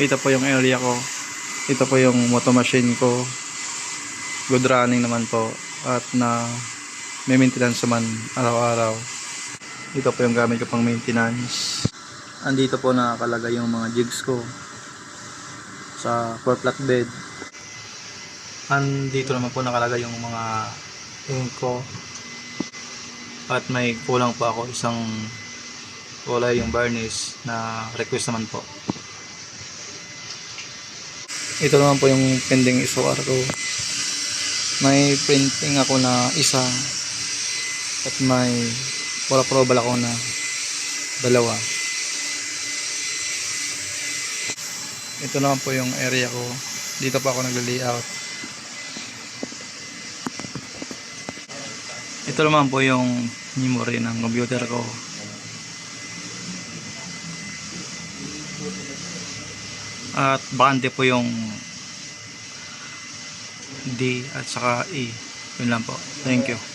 Ito po yung area ko. Ito po yung moto machine ko. Good running naman po. At na may maintenance naman araw-araw. Ito po yung gamit ko pang maintenance. Andito po nakakalagay yung mga jigs ko sa 4 flatbed. Andito naman po nakalagay yung mga ink ko. At may kulang pa ako isang kulay, yung varnish na request naman po. Ito naman po yung pending SOR ko. May printing ako na isa at may approval ako na dalawa. Ito naman po yung area ko. Dito pa ako nagla-layout. Ito naman po yung memory ng computer ko. At bakante po yung D at saka E. Yun lang po. Thank you.